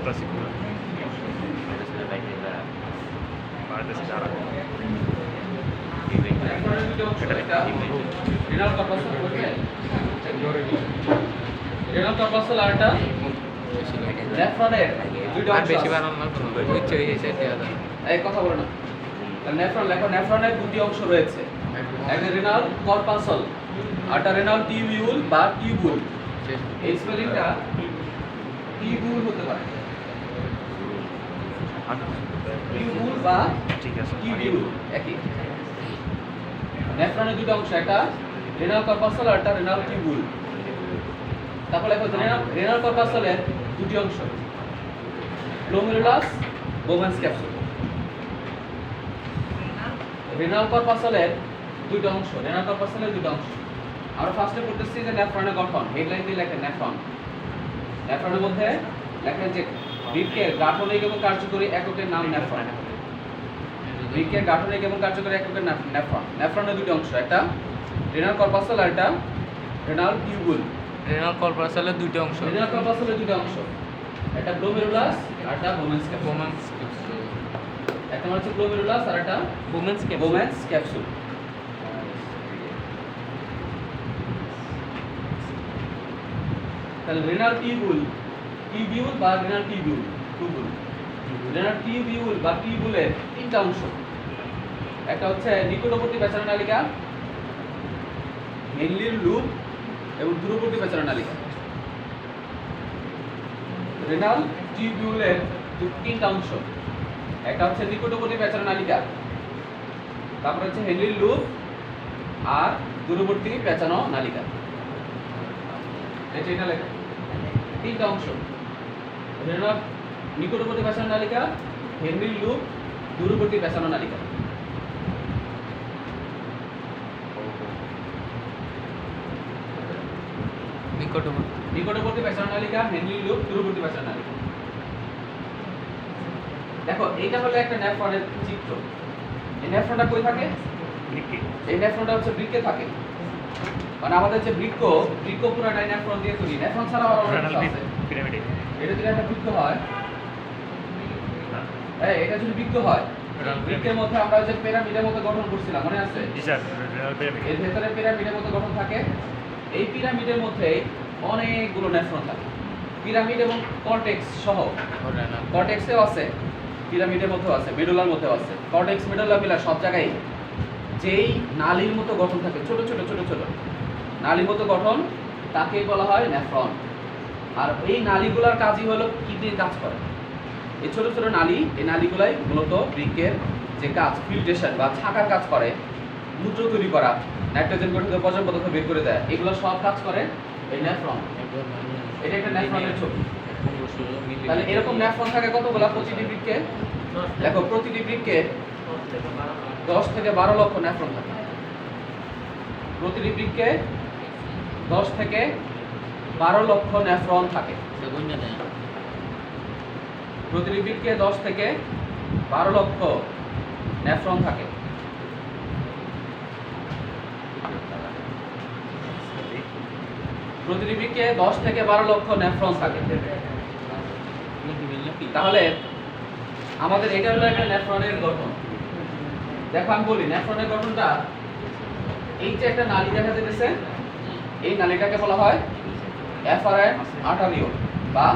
intrasicular. Parte secara. Renal corpuscle বলতে renal corpuscle আরটা নেফ্রনের দুইটা অংশ বেশি বানানো না কোনো বুঝছে এই সাইডে আছে এই কথা বলো না নেফ্রন লেখো নেফ্রনের দুটি অংশ রয়েছে একটা রেনাল কর্পাসল আরটা রেনাল টিউবিউল বা টিউবুল এই স্পেলিংটা টিউবুল হতে পারে টিউবুল বা ঠিক আছে টিউবিউল একই নেফ্রনের দুটো অংশ একটা রেনাল কর্পাসল আর একটা রেনাল টিউবুল তারপর লেখো রেনাল কর্পাসলের দুটি অংশ গ্লোমেরুলাস বোমেন্স ক্যাপসুল রেনাল কর্পাসলের দুটো অংশ রেনাল কর্পাসলের দুটো অংশ আমরা ফার্স্টে পড়তেছি যে নেফ্রনের গঠন হেডলাইন দিয়ে লেখেন নেফ্রনের মধ্যে লেখেন যে বৃক্কের গাঠনিক এবং কার্যকরী এককের নাম নেফ্রন বৃক্কের গাঠনিক এবং কার্যকরী এককের নাম নেফ্রন নেফ্রনের দুটো অংশ একটা রেনাল কর্পাসল আর একটা রেনাল টিউবুল রেনাল কর্পাসলের দুইটা অংশ রেনাল কর্পাসলের দুটো অংশ একটা গ্লোমেরুলাস আর একটা বোমেন্স ক্যাপসুল বোমেন্স একটা হচ্ছে গ্লোমেরুলাস আর একটা বোমেন্স ক্যাপসুল তাহলে রেনাল টিউবুল বা রেনাল টিউবুল রেনাল টিউবুল বা টিউবুলের তিনটা অংশ একটা হচ্ছে নিকটবর্তী পেছনের নালিকা হেনলির লুপ এবং দূরবর্তী পেছনের নালিকা রেনাল টিউবুলের তিনটা অংশ একটা হচ্ছে নিকটবর্তী পেছনের নালিকা তারপর হচ্ছে হেনলির লুপ আর দূরবর্তী পেছানো নালিকা এটা লেখা তিনটা অংশ রেনাল নিকটবর্তী পেছানো নালিকা হেনরির লুপ দূরবর্তী পেছানো নালিকা নিকটবর্তী পেছানো নালিকা হেনরির লুপ দূরবর্তী পেছানো নালিকা দেখো এইটা হলো একটা নেফ্রনের চিত্র এই নেফ্রনটা কই থাকে এই নেফ্রনটা হচ্ছে বৃক্কে থাকে মানে আমাদের যে বৃক্ক পুরো নেফ্রন দিয়ে তৈরি নেফ্রন ছাড়া আরো অনেক কিছু আছে পিরামিড এটা যদি একটা বৃক্ক হয় এটা যদি বৃক্ক হয় বৃক্কের মধ্যে আমরা যে পিরামিডের মতো গঠন করছিলাম মনে আছে জি স্যার রেনাল পিরামিড এর ভেতরে পিরামিডের মতো গঠন থাকে এই পিরামিডের মধ্যে অনেকগুলো নেফ্রন থাকে পিরামিড এবং কর্টেক্স সহ কর্টেক্সেও আছে পিরামিডের মধ্যেও আছে মেডুলার মধ্যেও আছে কর্টেক্স মেডুলা মিলা সব জায়গায় যেই নালীর মতো গঠন থাকে ছোট ছোট নালীর মতো গঠন তাকে বলা হয় নেফ্রন আর এই নালীগুলোর কাজই হলো কিডনির কাজ করে এই ছোট ছোট নালী এই নালীগুলাই মূলত বৃক্কের যে কাজ ফিল্ট্রেশন বা ছাঁকার কাজ করে মূত্র তৈরি করা নাইট্রোজেন গঠিত বর্জ্য পদার্থ বের করে দেয় এগুলো সব কাজ করে এই নেফ্রন এটা একটা নেফ্রনের ছবি তাহলে এরকম নেফ্রন থাকে কতগুলো প্রতিটি বৃক্কে দেখো প্রতিটি বৃক্কে 10 থেকে 12 লক্ষ নেফ্রন থাকে প্রতিটি বৃক্কে 10 থেকে 12 লক্ষ নেফ্রন থাকে প্রতিটি বৃক্কে 10 থেকে 12 লক্ষ নেফ্রন থাকে প্রতিটি বৃক্কে 10 থেকে 12 লক্ষ নেফ্রন থাকে তাহলে আমাদের এটা হলো একটা নেফ্রনের গঠন দেখো আমি বলি নেফ্রনের গঠনটা এই যে একটা নালী দেখা যাচ্ছে এই নালীটাকে বলা হয় এফারেন্ট আর্টারিওল বা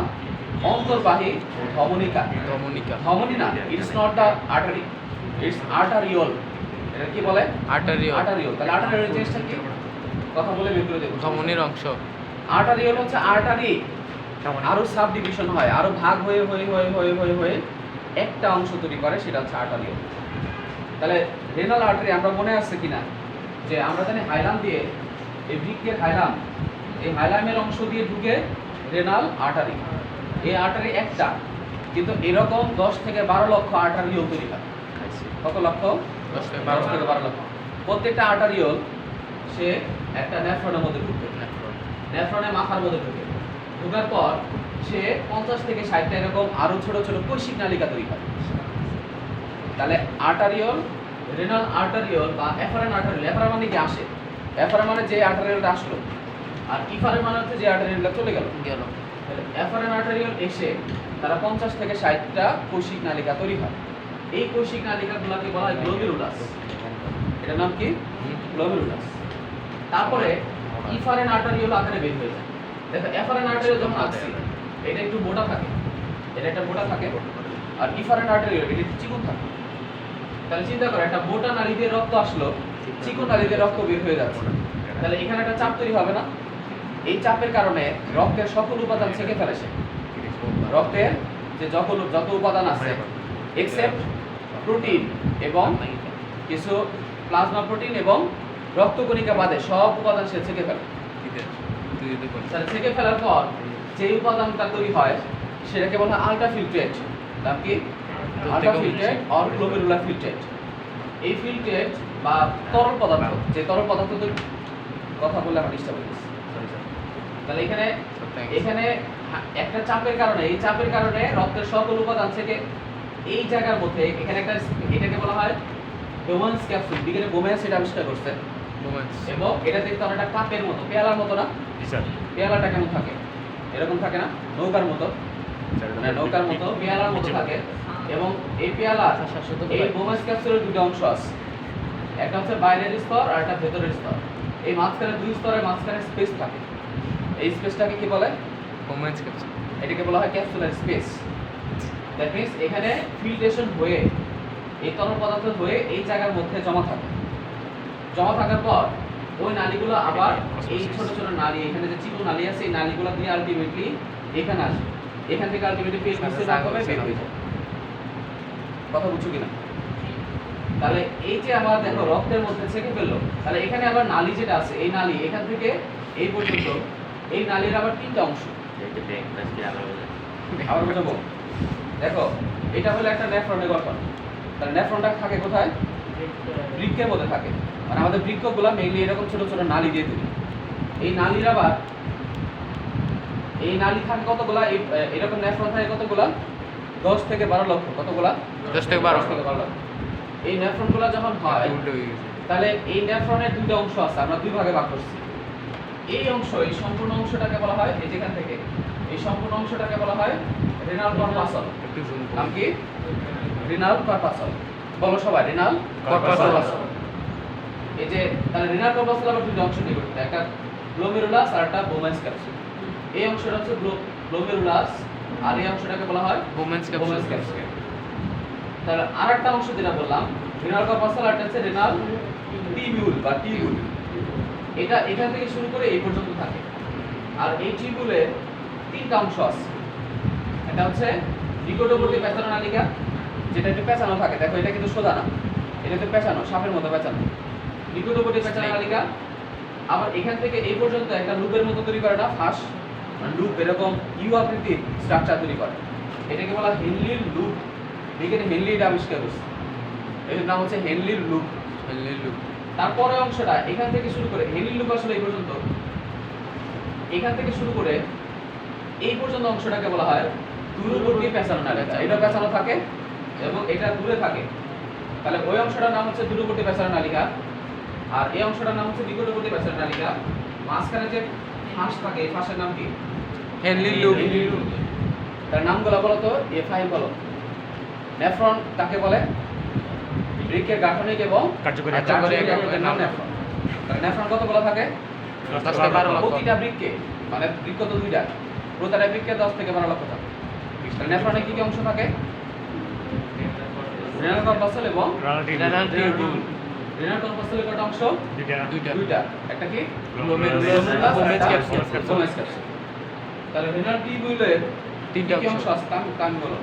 অন্তর্বাহী ধমনিকা ধমনি না it's not the artery it's arteriole এটা কি বলে আর্টারিওল তাহলে আর্টারিওল জিনিসটা কি কথা বলে বের করে দেব ধমনির অংশ আর্টারিওল হচ্ছে আর্টারি আরো সাব ডিভিশন হয় আরো ভাগ হয়ে একটা অংশ তৈরি করে সেটা হচ্ছে আর্টারিওল তাহলে রেনাল আর্টারি আমরা মনে আছে কিনা যে আমরা জানি হাইলাম দিয়ে এই বৃক্কের হাইলাম এই হাইলামের অংশ দিয়ে ঢুকে রেনাল আর্টারি এই আর্টারি একটা কিন্তু এরকম 10 থেকে 12 লক্ষ আর্টারিওল তৈরি হয় কত লক্ষ 10 থেকে 12 লক্ষ প্রত্যেকটা আর্টারিওল সে একটা নেফ্রনের মধ্যে ঢুকে নেফ্রনের মাথার মধ্যে ঢোকার পর সে 50 থেকে 60টা এরকম আরো ছোট ছোট কৈশিক নালিকা তৈরি করে তাহলে আর্টারিওল রেনাল আর্টারিওল বা এফারেন্ট আর্টারিওল এফারেন্ট মানে কি আসে এফারেন্ট মানে যে আর্টারিওলটা আসলো আর ইফারেন্ট মানে হচ্ছে যে আর্টারিওলটা চলে গেল এফারেন আর্টারিওল এসে তারা 50 থেকে 60টা কৈশিক নালিকা তৈরি হয়। এই কৈশিক নালিকাগুলোকে বলা হয় গ্লোমেরুলাস। এটার নাম কি? গ্লোমেরুলাস। তারপরে ইফারেন আর্টারিওল আকারে বের হয়ে যায়। দেখো এফারেন আর্টারিওল যখন আসছে এটা একটু মোটা থাকে, এটা একটা মোটা থাকে, আর ইফারেন আর্টারিওল এটা একটু চিকন থাকে। তাহলে চিন্তা করো একটা মোটা নালী দিয়ে রক্ত আসলো, চিকন নালী দিয়ে রক্ত বের হয়ে যাচ্ছে, তাহলে এখানে একটা চাপ তৈরি হবে না? এই চাপের কারণে রক্তের সকল উপাদান ছেঁকে ফেলে সে। রক্তের যে যত উপাদান আছে এক্সেপ্ট প্রোটিন এবং কিছু প্লাজমা প্রোটিন এবং রক্তকণিকা বাদে সব উপাদান সে ছেঁকে ফেলে। তাহলে ছেঁকে ফেলার পর যে উপাদানটা তৈরি হয় সেটাকে বলা হয় আল্ট্রাফিল্ট্রেট। নাম কি? আল্ট্রাফিল্ট্রেট অর গ্লোমেরুলার ফিল্ট্রেট। এই ফিল্ট্রেট বা তরল পদার্থ, যে তরল পদার্থ কথা বললে আমার ডিস্টার্ব হচ্ছে। তাহলে এখানে একটা চাপের কারণে, এই চাপের কারণে রক্তের সকল উপাদান থেকে এই জায়গার মধ্যে এখানে একটা, এটাকে বলা হয় বোম্যান্স ক্যাপসুল। বিজ্ঞানী বোম্যান্স এটা আবিষ্কার করছে। এবং এটা দেখতে অনেকটা কাপের মতো, পেয়ালার মতো না? জি স্যার। পেয়ালাটা কেমন থাকে? এরকম থাকে না? নৌকার মতো, মানে নৌকার মতো পেয়ালার মতো থাকে। এবং এই পেয়ালা, এই বোম্যান্স ক্যাপসুলের দুটো অংশ আছে, একটা হচ্ছে বাইরের স্তর আর একটা ভেতরের স্তর। এই মাঝখানে দুই স্তরের মাঝখানে স্পেস থাকে। এই স্পেসটাকে কি বলে? Moments capsule. এটাকে বলা হয় ক্যাপসুলার স্পেস। দ্যাট মিন্স এখানে ফিল্ট্রেশন হয়ে এই তরল পদার্থ হয়ে এই জায়গার মধ্যে জমা থাকে। জমা থাকার পর ওই নালীগুলো আবার এই ছোট ছোট নালী, এখানে যে চিকন নালী আছে এই নালীগুলো দিয়ে আলটিমেটলি এখানে আসে। এখান থেকে আলটিমেটলি পেট নিচে না হবে, বের হয়ে যায়। কথা বুঝছো কিনা? তাহলে এই যে আমার দেখো রক্তের মধ্যে ছেঁকে ফেললো, তাহলে এখানে আবার নালী যেটা আছে এই নালী এখান থেকে এই পর্যন্ত, এই নালীর আবার তিনটা অংশ। আবার বোঝাবো? দেখো এটা হলো একটা নেফ্রনের গঠন। তাহলে নেফ্রনটা থাকে কোথায়? বৃক্কের মধ্যে থাকে। মানে আমাদের বৃক্কগুলো মেইনলি এরকম ছোট ছোট নালী দিয়ে তৈরি। এই নালীর আবার এই নালী থাকে কতগুলা? এরকম নেফ্রন থাকে কতগুলা? 10 থেকে 12 লক্ষ। কতগুলা? 10 থেকে 12 লক্ষ। এই নেফ্রনগুলো যখন হয় তাহলে এই নেফ্রনের দুটো অংশ আছে, আমরা দুই ভাগে ভাগ করছি। এই অংশ, এই সম্পূর্ণ অংশটাকে বলা হয়, এই যেখান থেকে এই সম্পূর্ণ অংশটাকে বলা হয় রেনাল কর্পাসল। নাম কি? Renal corpuscle. বলো সবাই, রেনাল কর্পাসল। এই যে তাহলে রেনাল কর্পাসল আবার দুটো অংশ নিয়ে গঠিত, একটা গ্লোমেরুলাস আর একটা বোম্যান্স ক্যাপসুল। এই অংশটা হচ্ছে গ্লোমেরুলাস আর এই অংশটাকে বলা হয় মোমেন্টস বোম্যান্স ক্যাপসুল। ক্যাপসুল। তাহলে আরেকটা অংশ যেটা বললাম রেনাল কর্পাসল, আর হচ্ছে রেনাল টিবিউল বা টিবিউল। এটা এখান থেকে শুরু করে এই পর্যন্ত থাকে। আর এই টিবিউলের তিনটা অংশ আছে। এটা হচ্ছে নিকটবর্তী পেঁচানো নালিকা, যেটা একটু পেঁচানো থাকে। দেখো এটা কিন্তু সোজা না, এটা তো পেঁচানো, সাপের মতো পেঁচানো। নিকটবর্তী পেঁচানো নালিকা। আবার এখান থেকে এই পর্যন্ত একটা লুপের মতো তৈরি করে না, ফাঁস লুপ, এরকম ইউ আকৃতির স্ট্রাকচার তৈরি করে। এটাকে বলা হেনলির লুপ। বিজ্ঞানী হেনলি এটা আবিষ্কার করছে। এর নাম হচ্ছে হেনলির লুপ। তারপরে অংশটা এখান থেকে শুরু করে হেনলির লুপ আসলে এই পর্যন্ত, এখান থেকে শুরু করে এই পর্যন্ত অংশটাকে বলা হয় দূরবর্তী পেঁচানো নালিকা। এটা পেঁচানো থাকে এবং এটা দূরে থাকে। তাহলে ওই অংশটার নাম হচ্ছে দূরবর্তী পেঁচানো নালিকা, আর এই অংশটার নাম হচ্ছে নিকটবর্তী পেঁচানো নালিকা। মাঝখানে যে ফাঁস থাকে এই ফাঁসের নাম কি? হেনলির লুপ। তার নামগুলো বলো তো, এফআই বলো। নেফ্রন কাকে বলে? বৃক্কের গাঠনিক এবং কার্যকরী এককের নাম নেফ্রন। তাহলে নেফ্রন কতগুলো থাকে? 10 থেকে 12 লক্ষ। প্রতিটা বৃক্কে, মানে বৃক্ক তো দুইটা, প্রতিটা বৃক্কে 10 থেকে 12 লক্ষ থাকে। তাহলে নেফ্রনে কি কি অংশ থাকে? রেনাল কর্পাসল এবং রেনাল টিবিউল। রেনাল কর্পাসলের কয়টা অংশ? দুইটা। দুইটা। একটা কি? Glomerulus, Bowman's capsule. Bowman's capsule. তাহলে রেনাল টিবিউলের তিনটা কি অংশ। অংশ আছে? কাম বলো।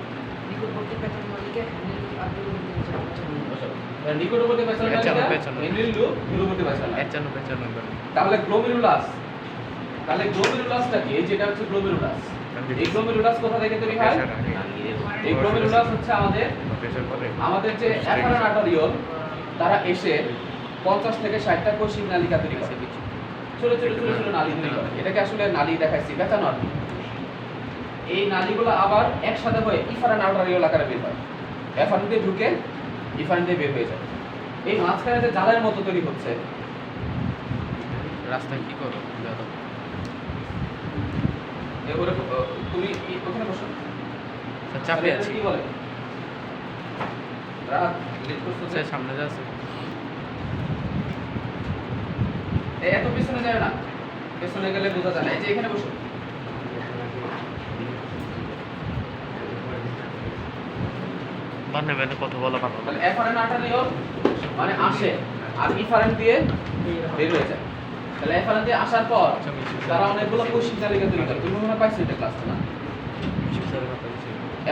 নিকটবর্তী পেঁচানো নালিকা, হেনলি আর দূরবর্তী পেঁচানো নালিকা। নিকটবর্তী পেঁচানো নালিকা, পেঁচানো। হেনলির লুপ, দূরবর্তী পেঁচানো নালিকা। 95 তাহলে গ্লোমেরুলাস, তাহলে গ্লোমেরুলাসটা কি? যেটা হচ্ছে গ্লোমেরুলাস। এই গ্লোমেরুলাস কোথা থেকে তৈরি হয়? এই গ্লোমেরুলাস হচ্ছে আমাদের যে এফারেন আর্টারিওল, তারা এসে 50 থেকে 60টা কৈশিক নালিকা তৈরি করে। ছোট ছোট ছোট ছোট নালী তৈরি করে। এটাকে আসলে নালী দেখাইছি, পেঁচানো আর কি। এই নালীগুলো আবার একসাথে হয়ে ইফারেন আর্টারিওল আকারে বের হয়। এফারেন দিয়ে ঢুকে ইফারেন দিয়ে বের হয়ে যায়। এই মাঝখানে যে জালের মতো তৈরি হচ্ছে, রাস্তায় কি করো? এবারে তুমি ওখানে বসো। স্যার চাপে তাহলে এটা আছি কি বলে? রাত লেট করছো যে? স্যার সামনে যা আছে এত পেছনে যাবে না, পেছনে গেলে বোঝা যায় না। এই যে এখানে বসো। মানে মানে কথা বলা ভালো তাহলে এফারেন্ট আটালিও মানে আসে আর ইফারেন্ট দিয়ে বের হয়ে যায়। তাহলে এফারেন্ট দিয়ে আসার পর তারা অনেকগুলো কোশ্চেন তালিকা তৈরি করে। তুমি মনে হয় পাইছো এটা ক্লাসটা না?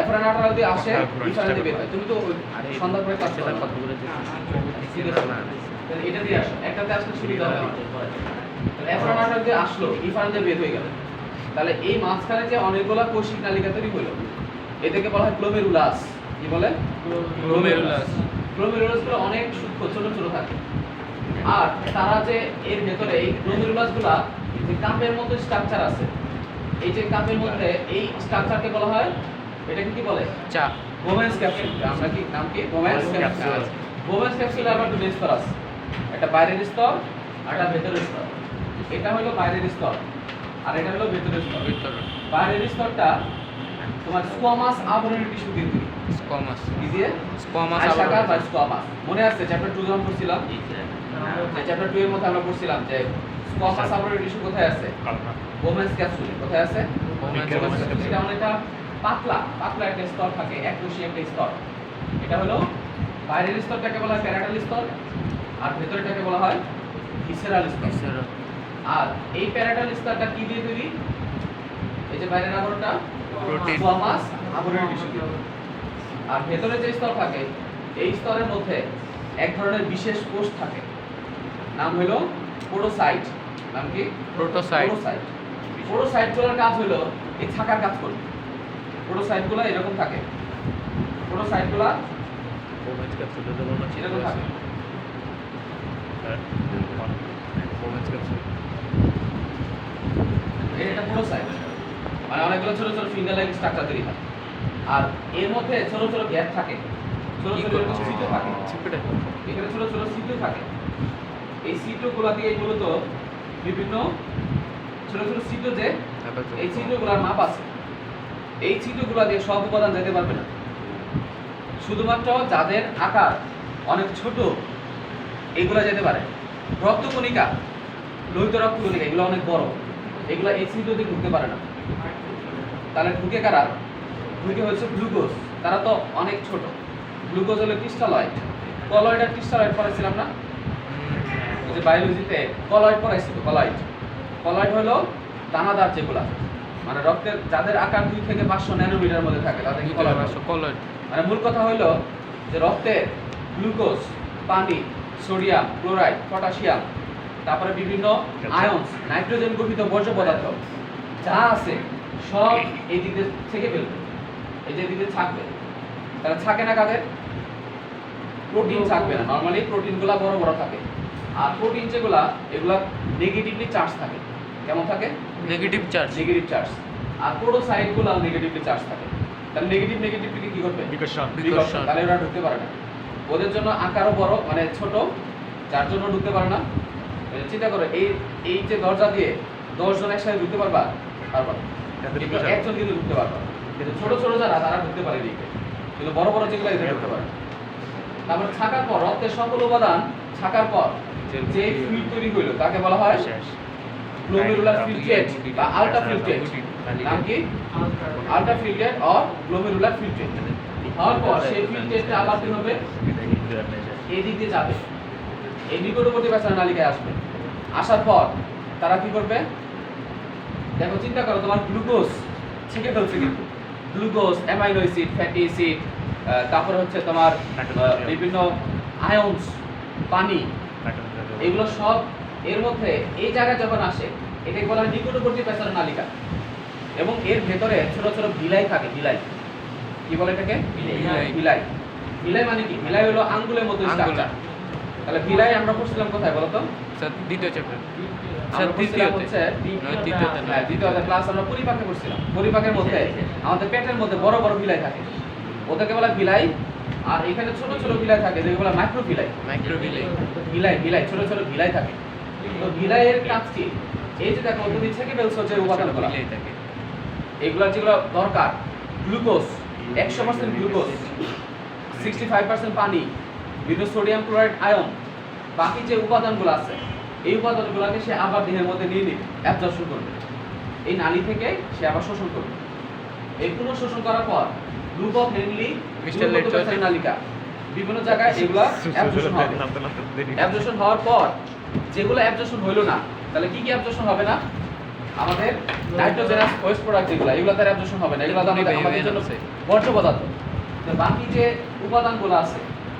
এফারেন্ট আটালিও দিয়ে আসে, ইফারেন্ট দিয়ে বের হয়। তুমি তো সন্ধ্যার পরে ক্লাস করতে পারো। তাহলে এটা দিয়ে আসো, একটাতে আসলে সুবিধা হবে আমার। তাহলে এফারেন্ট আটালিও দিয়ে আসলো, ইফারেন্ট দিয়ে বের হয়ে গেল। তাহলে এই মাঝখানে যে অনেকগুলো কোশ্চেন তালিকা তৈরি হলো, এটাকে বলা হয় গ্লোমেরুলাস। কি বলে? গ্লোমেরুলাস। গ্লোমেরুলাসগুলো অনেক সূক্ষ্ম, ছোট ছোট থাকে। আর তারা যে এর ভেতরে এই গ্লোমেরুলাসগুলা যে কাপের মতো স্ট্রাকচার আছে, এই যে কাপের মধ্যে এই স্ট্রাকচারকে বলা হয়, এটাকে কি বলে? চা বোমেন্স ক্যাপসুল। আমরা কি নাম কি? Bowman's capsule. বোমেন্স ক্যাপসুল আবার দুটো স্তর আছে, একটা বাইরের স্তর আর একটা ভেতরের স্তর। এটা হলো বাইরের স্তর আর এটা হলো ভেতরের স্তর। ভিতর বাইরের স্তরটা তোমার স্কোয়ামাস আবরণী টিস্যু দিয়ে তৈরি। স্কোয়ামাস কি দিয়ে? স্কোয়ামাস আইসাকার বা স্কোয়ামাস। মনে আছে চ্যাপ্টার 2 যখন পড়ছিলাম, যে চ্যাপ্টার 2 এর মধ্যে আমরা পড়ছিলাম যে স্কোয়ামাস আবরণী টিস্যু কোথায় আছে? কালনা বোমেন্স ক্যাপসুলে। কোথায় আছে? বোমেন্স বোমেন্স ক্যাপসুলে। ক্যাপসুলে। এটা অনেকটা পাতলা পাতলা একটা স্তর থাকে, এককোষী একটা স্তর। এটা হলো বাইরের স্তরটাকে বলা হয় প্যারাটাল স্তর আর ভেতরটাকে বলা হয় ভিসেরাল স্তর। আর এই প্যারাটাল স্তরটা কি দিয়ে তৈরি? এই যে বাইরের আবরণটা প্রোটিন। স্কোয়ামাস আবরণী টিস্যু দিয়ে। আর ভেতরে যে স্তর থাকে, এই স্তরের মধ্যে এক ধরনের বিশেষ কোষ থাকে, নাম হলো পোডোসাইট। নাম কি? প্রোটোসাইট। পোডোসাইট। পোডোসাইটগুলোর কাজ হলো এই থাকার কাজ করবে। পোডোসাইটগুলো এরকম থাকে। পোডোসাইটগুলো বোমেন্স ক্যাপসুলের জন্য এরকম থাকে। বোমেন্স ক্যাপসুল এটা পোডোসাইট। মানে অনেকগুলো ছোট ছোট ফিঙ্গার লাইক স্ট্রাকচার তৈরি হয়। আর এর মধ্যে ছোট ছোট গ্যাপ থাকে, ছোট ছোট এরকম ছিদ্র থাকে। চিপড়ে এখানে ছোট ছোট ছিদ্র থাকে। এই ছিদ্রগুলো দিয়ে মূলত বিভিন্ন ছোট ছোট ছিদ্র, যে এই ছিদ্রগুলোর মাপ আছে, এই ছিদ্রগুলো দিয়ে সব উপাদান যেতে পারবে না। শুধুমাত্র যাদের আকার অনেক ছোট এগুলা যেতে পারে। রক্তকণিকা, লোহিত রক্তকণিকা এগুলো অনেক বড়, এগুলা এই ছিদ্র দিয়ে ঢুকতে পারে না। তাহলে ঢুকে কারা? ঢুকে হচ্ছে গ্লুকোজ। তারা তো অনেক ছোট। গ্লুকোজ হলো ক্রিস্টালয়েড। কলয়েড আর ক্রিস্টালয়েড পড়াইছিলাম না? ওই যে বায়োলজিতে কলয়েড পড়াইছিল। কলয়েড কলয়েড হলো দানাদার যেগুলা, মানে রক্তের যাদের আকার 2 থেকে 500 ন্যানোমিটার মধ্যে থাকে তাদের কি কলয়েড বলে। কলয়েড। মানে মূল কথা হলো যে রক্তে গ্লুকোজ, পানি, সোডিয়াম, ক্লোরাইড, পটাশিয়াম, তারপরে বিভিন্ন আয়ন্স, নাইট্রোজেন গঠিত বর্জ্য পদার্থ যা আছে সব এই দিকে থেকে ফেলবে, এই যে দিকে থাকবে। তাহলে থাকে না কাদের? প্রোটিন থাকবে না। নরমালি প্রোটিনগুলো বড় বড় থাকে। আর প্রোটিন যেগুলা এগুলা নেগেটিভলি চার্জ থাকে। কেমন থাকে? Negative charge. Negative charge. আর পোডোসাইটগুলো নেগেটিভলি চার্জ থাকে। তাহলে নেগেটিভ নেগেটিভলি কি করবে? বিকর্ষণ বিকর্ষণ। তাহলে ওরা ঢুকতে পারে না। ওদের জন্য আকারও বড়, মানে ছোট, যার জন্য ঢুকতে পারে না। চিন্তা করো, এই যে দরজা দিয়ে 10 জন একসাথে ঢুকতে পারবা? পারবা না। কিন্তু একজন কিন্তু ঢুকতে পারবা। কিন্তু ছোট ছোট যারা তারা ঢুকতে পারে দিকে, কিন্তু বড় বড় যেগুলো এদের ঢুকতে পারে। তারপরে ছাকার পর রক্তের সকল উপাদান ছাকার পর যে ফ্লুইড তৈরি হইলো তাকে বলা হয় গ্লোমেরুলার ফিল্ট্রেট বা আলট্রা ফিল্ট্রেট। নাম কি? Ultra filtrate or glomerular filtrate. হওয়ার পর সেই ফিল্ট্রেটটা আবার কি হবে? এই দিক দিয়ে যাবে, এই নিকটবর্তী প্যাসার নালিকায় আসবে। আসার পর তারা কি করবে? দেখো, চিন্তা করো, তোমার গ্লুকোজ ছেঁকে ফেলছে, কিন্তু glucose, amino acid, fatty acid, তারপরে হচ্ছে তোমার বিভিন্ন আয়ন্স, পানি, এগুলো সব এর মধ্যে এই জায়গায় যখন আসে এটাকে বলা হয় নিকটবর্তী প্যাসার নালিকা। এবং এর ভেতরে ছোট ছোট ভিলাই থাকে। ভিলাই কি বলে এটাকে? ভিলাই। ভিলাই মানে কি? ভিলাই হলো আঙ্গুলের মতো স্ট্রাকচার। তাহলে ভিলাই আমরা পড়ছিলাম কোথায় বলো তো? স্যার দ্বিতীয় চ্যাপ্টার। আমরা পড়ছিলাম হচ্ছে দ্বিতীয়তে ক্লাস আমরা পরিপাকে পড়ছিলাম। পরিপাকের মধ্যে আমাদের পেটের মধ্যে বড় বড় ভিলাই থাকে, ওদেরকে বলা ভিলাই। আর এখানে ছোট ছোট ভিলাই থাকে, যেগুলো বলা micro villi. Microvilli. Villi villi ছোট ছোট ভিলাই থাকে। তো ভিলাইয়ের কাজ কি? এই যে দেখো, তুমি ছেঁকে ফেলছো যে উপাদানগুলো, ভিলাই থাকে। এগুলা যেগুলো দরকার, গ্লুকোজ 100% গ্লুকোজ, 65% পানি, বিভিন্ন সোডিয়াম ক্লোরাইড আয়ন, বাকি যে উপাদানগুলো আছে এই উপাদানগুলোকে সে আবার দেহের মধ্যে নিয়ে নিবে, অ্যাবজর্পশন করবে, এই নালী থেকে সে আবার শোষণ করবে। এই পুনঃ শোষণ করার পর লুপ অফ হেনলি নালিকা বিভিন্ন জায়গায় এগুলা অ্যাবজর্পশন হবে। অ্যাবজর্পশন হওয়ার পর যেগুলো অ্যাবজর্পশন হইলো না, তাহলে কি কি অ্যাবজর্পশন হবে না? আমাদের নাইট্রোজেনাস ওয়েস্ট প্রোডাক্ট যেগুলো, এগুলো তার অ্যাবজর্পশন হবে না, এগুলো আমাদের জন্য বর্জ্য পদার্থ। তো বাকি যে উপাদানগুলো আছে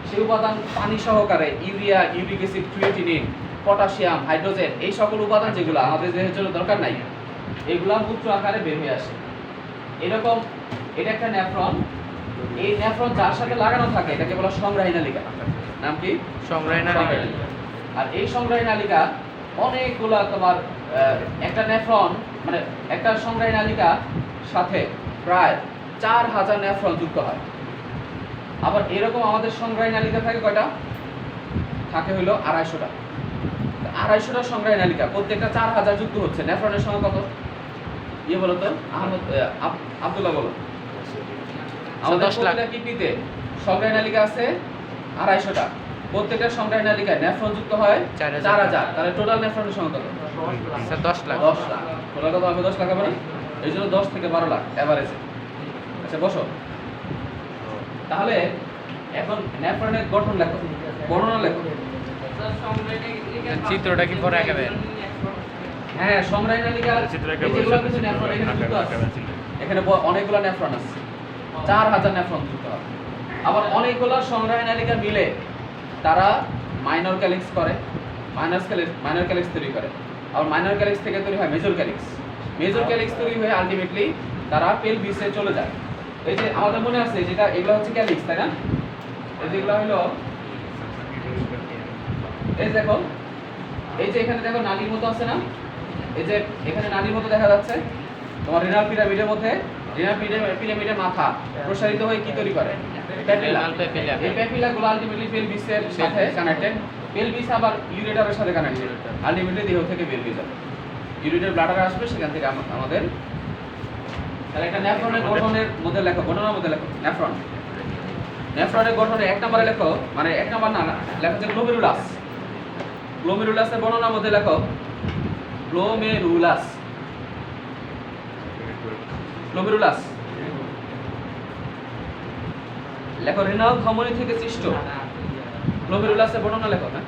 সেই উপাদান পানি সহকারে urea, uric acid, creatinine, potassium, hydrogen, এই সকল উপাদান যেগুলো আমাদের দেহের জন্য দরকার নাই, এগুলা মূত্র আকারে বের হয়ে আসে। এরকম এটা একটা নেফ্রন। এই নেফ্রন যার সাথে লাগানো থাকে এটাকে বলা সংগ্রাহী নালিকা। নাম কি? সংগ্রাহী নালিকা। আর এই সংগ্রাহী নালিকা অনেকগুলা তোমার একটা নেফ্রন মানে একটা সংগ্রাহী নালিকা সাথে প্রায় 4000 নেফ্রন যুক্ত হয়। আবার এরকম আমাদের সংগ্রাহী নালিকা থাকে কয়টা? থাকে হইলো 250টা। 250টা সংগ্রাহী নালিকা, প্রত্যেকটা 4000 যুক্ত হচ্ছে। নেফ্রনের সংখ্যা কত? ইয়ে বলো তো, আহমদ আব্দুল্লাহ বলো। আমাদের 10 লাখ। প্রতিটা কিডনিতে সংগ্রাহী নালিকা আছে 250টা। প্রত্যেকটা সংগ্রাহী নালিকায় নেফ্রন যুক্ত হয় 4000। তাহলে টোটাল নেফ্রনের সংখ্যা কত? স্যার 10 লাখ। 10 লাখ। টোটাল কত হবে? 10 লাখ হবে না? এই জন্য 10 থেকে 12 লাখ এভারেজে। আচ্ছা বসো। তাহলে এখন নেফ্রনের গঠন লেখো, বর্ণনা লেখো। চিত্রটা কি পরে আঁকাবেন? হ্যাঁ, সংগ্রাহী নালিকা যেগুলো কিছু নেফ্রন এখানে যুক্ত আছে। এখানে অনেকগুলো নেফ্রন আছে, 4000 নেফ্রন যুক্ত আছে। আবার অনেকগুলো সংগ্রাহী নালিকা মিলে তারা মাইনর ক্যালিক্স করে, মাইনর ক্যালিক্স তৈরি করে। আর মাইনর ক্যালিক্স থেকে তৈরি হয় মেজর ক্যালিক্স। মেজর ক্যালিক্স তৈরি হয়ে আলটিমেটলি তারা পেলভিসে চলে যায়। এই যে আমাদের মনে আছে যেটা, এগুলো হচ্ছে ক্যালিক্স, তাই না? এই যেগুলো হলো, এই দেখো, এই যে এখানে দেখো নালীর মতো আছে না? এই যে এখানে নালীর মতো দেখা যাচ্ছে তোমার রেনাল পিরামিডের মধ্যে। রেনাল পিরামিডের মাথা প্রসারিত হয়ে কি তৈরি করে? প্যাপিলা। এই প্যাপিলাগুলো আলটিমেটলি পেলভিসের সাথে কানেক্টেড। পেলভিস আবার ইউরেটারের সাথে কানেক্টেড। আলটিমেটলি দেহ থেকে বের হয়ে যাবে, ইউরেটার ব্লাডারে আসবে, সেখান থেকে আমাদের। তাহলে একটা নেফ্রনের গঠনের মধ্যে লেখো, গঠনের মধ্যে লেখো নেফ্রন। নেফ্রনের গঠনে 1 নম্বরে লেখো, মানে 1 নম্বর না, লেখো যে গ্লোমেরুলাস। গ্লোমেরুলাসের বর্ণনার মধ্যে লেখো গ্লোমেরুলাস। গ্লোমেরুলাস লেখো রেনাল ধমনী থেকে সৃষ্ট। গ্লোমেরুলাসের বর্ণনা লেখো। হ্যাঁ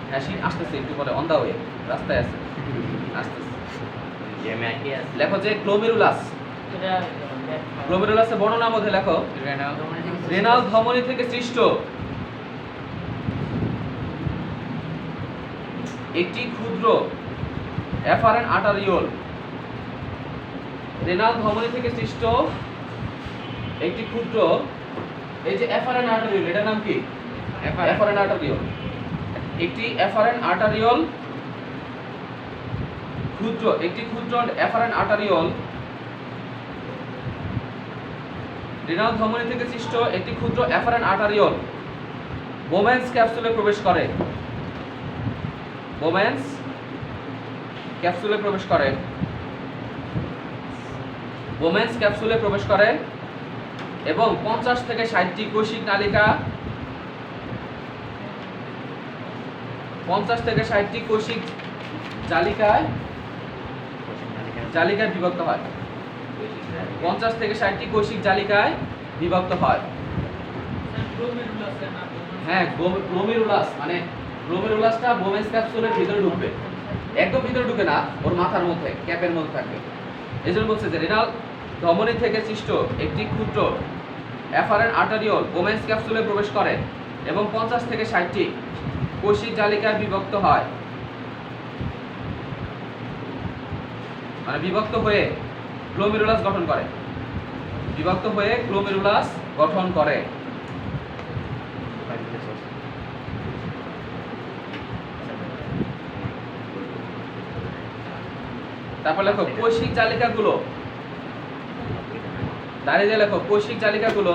হ্যাঁ, শীত আসতেছে একটু পরে, অন দা ওয়ে, রাস্তায় আছে, আসতেছে। লেখো যে গ্লোমেরুলাস। গ্লোমেরুলাসের বর্ণনার মধ্যে লেখো রেনাল ধমনী থেকে সৃষ্ট একটি ক্ষুদ্র এফারেন্ট আর্টারিওল। রেনাল ধমনী থেকে সৃষ্ট একটি ক্ষুদ্র, এই যে এফারেন্ট আর্টারিওল, এটার নাম কি? Efferent arteriole. একটি এফারেন্ট আর্টারিওল, ক্ষুদ্র একটি ক্ষুদ্র এফারেন্ট আর্টারিওল রেনাল ধমনী থেকে সৃষ্ট একটি ক্ষুদ্র এফারেন্ট আর্টারিওল বোম্যান্স ক্যাপসুলে প্রবেশ করে। বোম্যান্স ক্যাপসুলে প্রবেশ করে। বোম্যান্স ক্যাপসুলে প্রবেশ করে এবং 50 থেকে 60টি কৈশিক নালিকা, 50 থেকে 60টি কৈশিক জালিকায় বিভক্ত হয়। 50 থেকে 60টি কৈশিক জালিকায় বিভক্ত হয়। হ্যাঁ, গ্লোমেরুলাস মানে গ্লোমেরুলাসটা বোম্যান্স ক্যাপসুলের ভিতরে ঢুকবে, একদম ভিতরে ঢুকে না, ওর মাথার মধ্যে, ক্যাপের মধ্যে থাকবে। এই জন্য বলছে যে রেনাল ধমনী থেকে সৃষ্ট একটি ক্ষুদ্র এফারেন্ট আর্টারিওল বোম্যান্স ক্যাপসুলে প্রবেশ করে এবং 50 থেকে 60টি কৈশিক জালিকায় বিভক্ত হয়, মানে বিভক্ত হয়ে গ্লোমেরুলাস গঠন করে। বিভক্ত হয়ে গ্লোমেরুলাস গঠন করে। তারপর লেখো কৈশিক জালিকাগুলো, দাঁড়িয়ে লেখো কৈশিক জালিকাগুলো।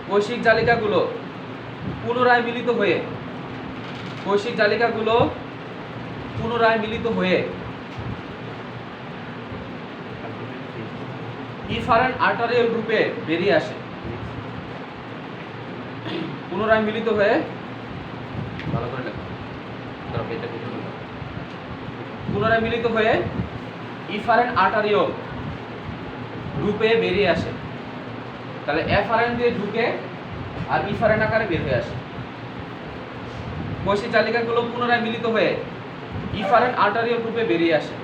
কৈশিক জালিকাগুলো পুনরায় মিলিত হয়ে, কৈশিক জালিকাগুলো পুনরায় মিলিত হয়ে ইফারেন্ট আর্টারিয়াল গ্রুপে বেরিয়ে আসে, পুনরায় মিলিত হয়ে, ভালো করে লেখো, পুনরায় মিলিত হয়ে ইফারেন্ট আর্টারিওল গ্রুপে বেরিয়ে আসে। তাহলে এফারেন্ট দিয়ে ঢুকে আর ইফারেন্ট আকারে বের হয়ে আসে। কোষী চালিকাগুলো পুনরায় মিলিত হয়ে ইফারেন্ট আর্টারিওল গ্রুপে বেরিয়ে আসে।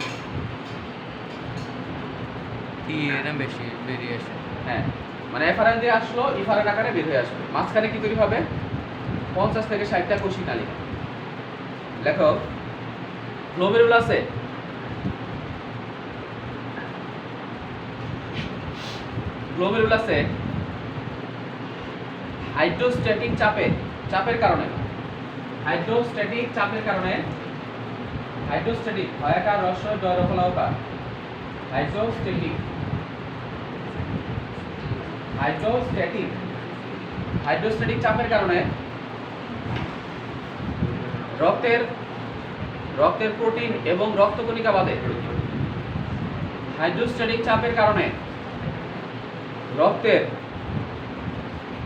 এরকম বেশি বেরিয়ে আসে। হ্যাঁ, মানে এফারেন্ট দিয়ে আসলো, ইফারেন্ট আকারে বের হয়ে আসবে। মাঝখানে কি তৈরি হবে? 50 থেকে 60টা কোষী নালিকা। লেখো, গ্লোমেরুলাসে হাইড্রোস্ট্যাটিক চাপের কারণে, হাইড্রোস্ট্যাটিক হয়াকার রস্বই ডয়রফলাওকার, হাইড্রোস্ট্যাটিক চাপের কারণে রক্তের প্রোটিন এবং রক্তকণিকা বাদে, হাইড্রোস্ট্যাটিক চাপের কারণে রক্তের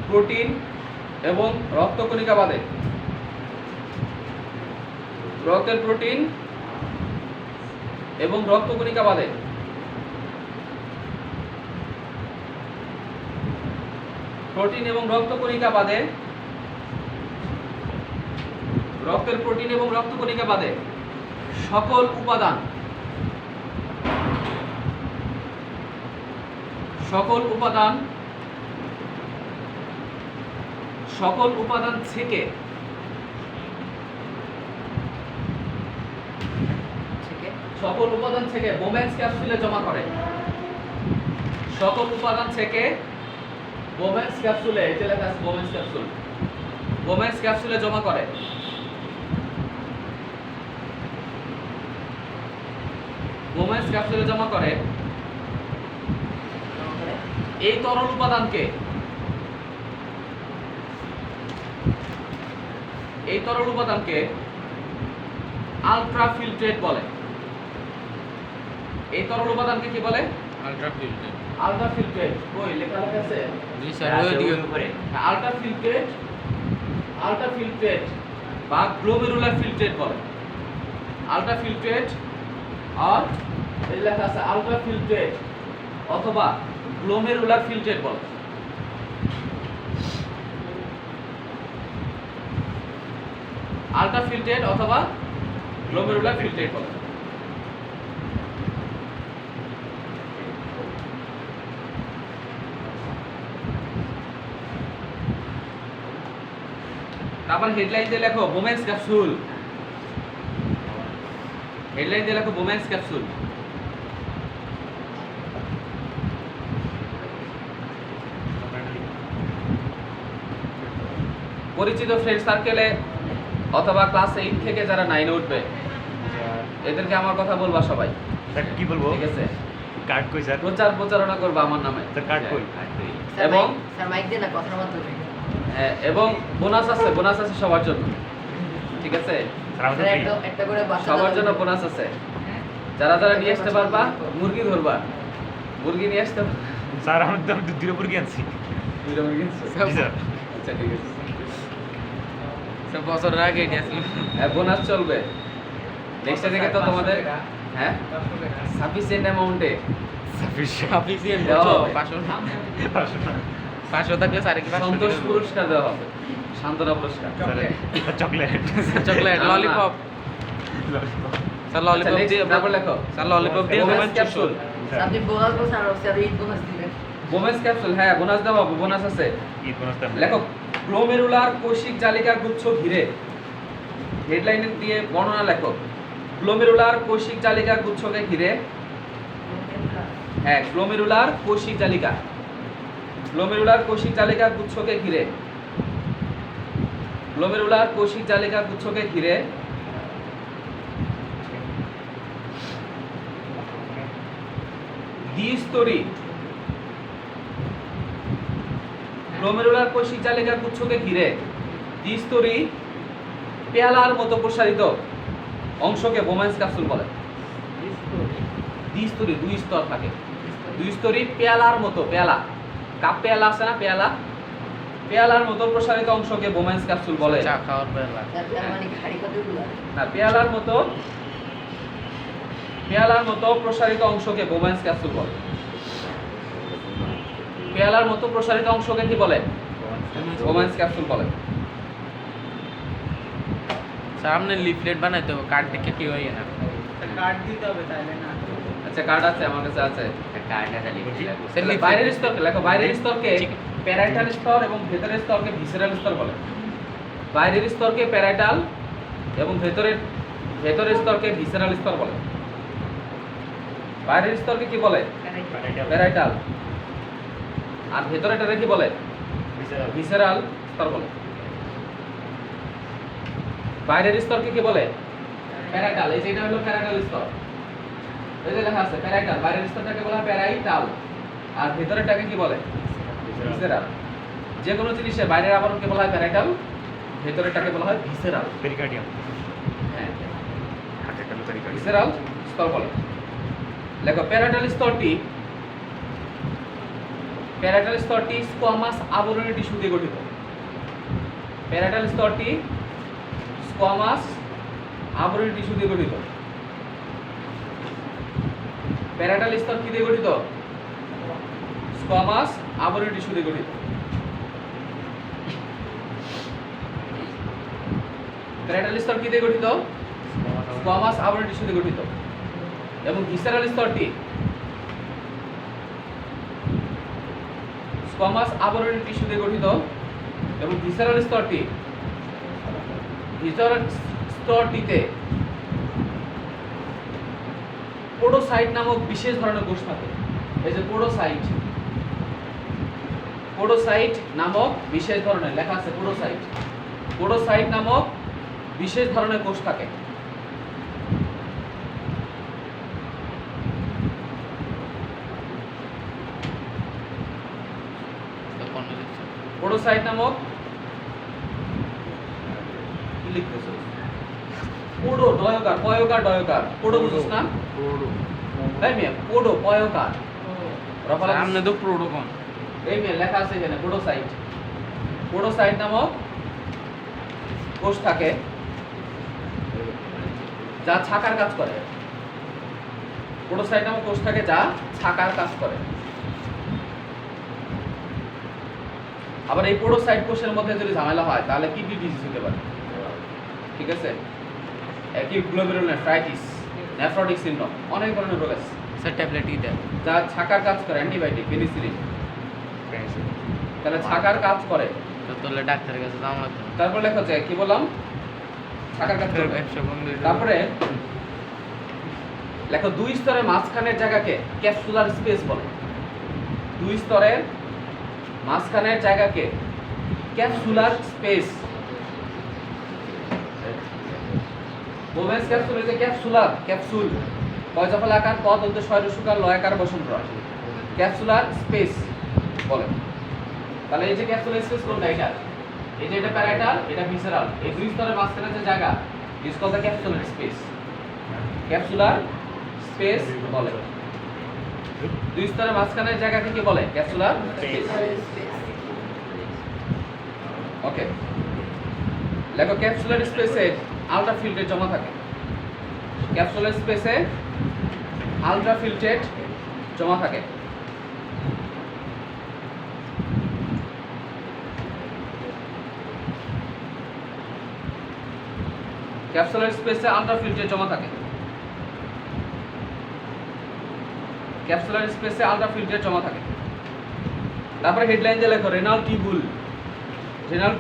প্রোটিন এবং রক্তকণিকা বাদে, রক্তের প্রোটিন এবং রক্তকণিকা বাদে প্রোটিন এবং রক্তকণিকা বাদে, রক্তের প্রোটিন এবং রক্তকণিকা বাদে সকল উপাদান থেকে বোম্যান্স ক্যাপসুলে জমা করে। সকল উপাদান থেকে বোম্যান্স ক্যাপসুলে, এটা লেখা আছে বোম্যান্স ক্যাপসুলে জমা করে। বোম্যান্স ক্যাপসুলে জমা করে এই তরল উপাদানকে আলট্রাফিল্ট্রেট বলে। এই তরল উপাদানকে কি বলে? আলট্রাফিল্ট্রেট। ওই লেখা আছে জি স্যার, ওই দিকে উপরে। আলট্রাফিল্ট্রেট বা গ্লোমেরুলার ফিল্ট্রেট বলে। আলট্রাফিল্ট্রেট আর এই লেখা আছে আলট্রাফিল্ট্রেট অথবা গ্লোমেরুলার ফিল্ট্রেট বলে। আলট্রাফিল্ট্রেট অথবা গ্লোমেরুলার ফিল্ট্রেট বলে। তারপর হেডলাইন দিয়ে লেখো বোম্যান্স ক্যাপসুল। হেডলাইন দিয়ে লেখো বোম্যান্স ক্যাপসুল। পরিচিত ফ্রেন্ড সার্কেলে অথবা ক্লাস 8 থেকে যারা 9 উঠবে এদেরকে আমার কথা বলবা সবাই। স্যার কি বলবো? ঠিক আছে, কার্ড কই স্যার? প্রচারণা করবা আমার নামে। স্যার কার্ড কই? এবং স্যার মাইক দেন না, কথার মাধ্যমে। এবং বোনাস আছে সবার জন্য। ঠিক আছে, স্যার আমাদের স্যার free। একটা করে বাসা সবার জন্য বোনাস আছে। যারা নিয়ে আসতে পারবা মুরগি ধরবা, মুরগি নিয়ে আসতে পারবা। স্যার আমি তো দুটো মুরগি আনছি। দুইটা মুরগি আনছো? জি স্যার। আচ্ছা ঠিক আছে, স্যার বছরের আগে এটা আসলে বোনাস চলবে। নেক্সট থেকে তো তোমাদের হ্যাঁ সাফিসিয়েন্ট অ্যামাউন্টে সাফিসিয়েন্ট দেওয়া হবে। 500 থাকলে স্যার কি 500 সন্তোষ পুরস্কার দেওয়া হবে, সান্ত্বনা পুরস্কার। Chocolate. Chocolate, lollipop. Sir lollipop next, দিয়ে তারপর লেখো স্যার ললিপপ দিয়ে বোম্যান্স ক্যাপসুল। আপনি বোনাস বলছেন আর স্যার ঈদ বোনাস দিবেন। বোম্যান্স ক্যাপসুল, হ্যাঁ বোনাস দেওয়া হবে, বোনাস আছে। ঈদ বোনাস দেন। লেখো গ্লোমেরুলার কোষিক জালিকা গুচ্ছ ঘিরে, হেডলাইন দিয়ে বর্ণনা লেখো। গ্লোমেরুলার কোষিক জালিকা গুচ্ছকে ঘিরে, হ্যাঁ গ্লোমেরুলার কোষিক জালিকা গুচ্ছকে ঘিরে, গ্লোমেরুলার কোষিক জালিকা গুচ্ছকে ঘিরে দ্বিস্তরী, গ্লোমেরুলার কোষিক জালিকা গুচ্ছকে ঘিরে দ্বিস্তরী পেয়ালার মতো প্রসারিত অংশকে বোম্যান্স ক্যাপসুল বলে। দ্বিস্তরী, দুই স্তর থাকে। দুই স্তরী পেয়ালার মতো, পেয়ালা কাপ পেয়ালা আছে না, পেয়ালা, পেয়ালার মতো প্রসারিত অংশকে বোম্যান্স ক্যাপসুল বলে। চা খাওয়ার বেলা না, পেয়ালার মতো প্রসারিত অংশকে বোম্যান্স ক্যাপসুল বলে। পেয়ালার মতো প্রসারিত অংশকে কি বলে? বোম্যান্স ক্যাপসুল বলে। স্যার আপনি লিফলেট বানাইতে হবে, কার্ড দেখে কি হয় না। কার্ড দিতে হবে তাহলে না। আচ্ছা, কার্ড আছে আমার কাছে আছে। স্যার লিফলেট বাইরের স্তরকে লেখো, বাইরের স্তরকে প্যারাইটাল স্তর এবং ভেতরের স্তরকে ভিসেরাল স্তর বলে। বাইরের স্তরকে প্যারাইটাল এবং ভেতরের স্তরকে ভিসেরাল স্তর বলে। বাইরের স্তরকে কি বলে? প্যারাইটাল। আর ভেতরেরটাকে কি বলে? ভিসেরাল স্তর বলে। বাইরের স্তরকে কি বলে? প্যারাইটাল। এই যে এটা হলো প্যারাইটাল স্তর, এই যে লেখা আছে প্যারাইটাল। বাইরের স্তরটাকে বলা হয় প্যারাইটাল, আর ভেতরেরটাকে কি বলে? ভিসেরাল। যে কোনো জিনিসের বাইরের আবরণকে বলা হয় প্যারাইটাল, ভেতরেরটাকে বলা হয় ভিসেরাল। পেরিকার্ডিয়াম। হ্যাঁ, হার্টের টালো পেরিকার্ডিয়াম। ভিসেরাল স্তর বলে। দেখো, প্যারাইটাল স্তরটি স্কোয়ামাস আবরণী টিস্যু দিয়ে গঠিত। প্যারাইটাল স্তরটি স্কোয়ামাস আবরণী টিস্যু দিয়ে গঠিত। প্যারাইটাল স্তর কি দিয়ে গঠিত? স্কোয়ামাস আবরণী টিস্যু দিয়ে গঠিত। প্যারাইটাল স্তর কি দিয়ে গঠিত? স্কোয়ামাস আবরণী টিস্যু দিয়ে গঠিত। এবং ভিসেরাল স্তরটি স্কোয়ামাস আবরণী টিস্যু দিয়ে গঠিত। এবং ভিসেরাল স্তরটিতে পোডোসাইট নামক বিশেষ ধরনের কোষ থাকে। এই যে পোডোসাইট নামক বিশেষ ধরনের, লেখা আছে পোডোসাইট নামক বিশেষ ধরনের কোষ থাকে। পোডোসাইট নামক কি লিখতেছো? পোডো ডয়কার, পয়কার ডয়কার, পোডো বুঝছ না? তাই মিয়া, পোডো পয়কার রফালা আপনি তো প্রোটোকন এই মিয়া লেখা আছে এখানে পোডোসাইট নামক কোষ থাকে যা ছাকার কাজ করে। পোডোসাইট নামক কোষ থাকে যা ছাকার কাজ করে। আবার এই পোডোসাইট কোষের মধ্যে যদি ঝামেলা হয় তাহলে কিডনি ডিজিজ হতে পারে। ঠিক আছে, অ্যাকিউট গ্লোমেরুলোনেফ্রাইটিস, নেফ্রোটিক সিনড্রোম, অনেক ধরনের রোগ আছে স্যার ট্যাবলেট কি দেয়? যা ছাকার কাজ করে। অ্যান্টিবায়োটিক, পেনিসিলিন, তাহলে ছাকার কাজ করে। তো তোলে ডাক্তারের কাছে যাওয়া লাগবে না। তারপর লেখা যায় কি বললাম? ছাকার কাজ করে। ব্যবসা বন্ধ হয়ে যাবে। তারপরে লেখো, দুই স্তরের মাঝখানের জায়গাকে ক্যাপসুলার স্পেস বলে। দুই স্তরের মাঝখানের জায়গাকে ক্যাপসুলার স্পেস। বোম্যান্স ক্যাপসুল যে ক্যাপসুল কয়জফলা আকার, পদ অন্ত শয়রসুকার লয়াকার বসন্তরা, ক্যাপসুলার স্পেস বলে। তাহলে এই যে ক্যাপসুলার স্পেস কোনটা? এটা, এই যে এটা প্যারাইটাল, এটা ভিসেরাল। এই দুই স্তরের মাঝখানে যে জায়গা is called the capsular space. Capsular space বলে। দুই স্তরের মাঝখানের জায়গাকে কি বলে? Capsular space. ওকে, লেখো, ক্যাপসুলার স্পেসে আলট্রাফিল্ট্রেট জমা থাকে। ক্যাপসুলার স্পেসে আলট্রাফিল্ট্রেট জমা থাকে। ক্যাপসুলার স্পেসে আলট্রাফিল্ট্রেট জমা থাকে। ক্যাপসুলার স্পেসে আলট্রাফিল্ট্রেট জমা থাকে। তারপরে হেডলাইন দিয়ে লেখো, রেনাল টিউবুল। রেনাল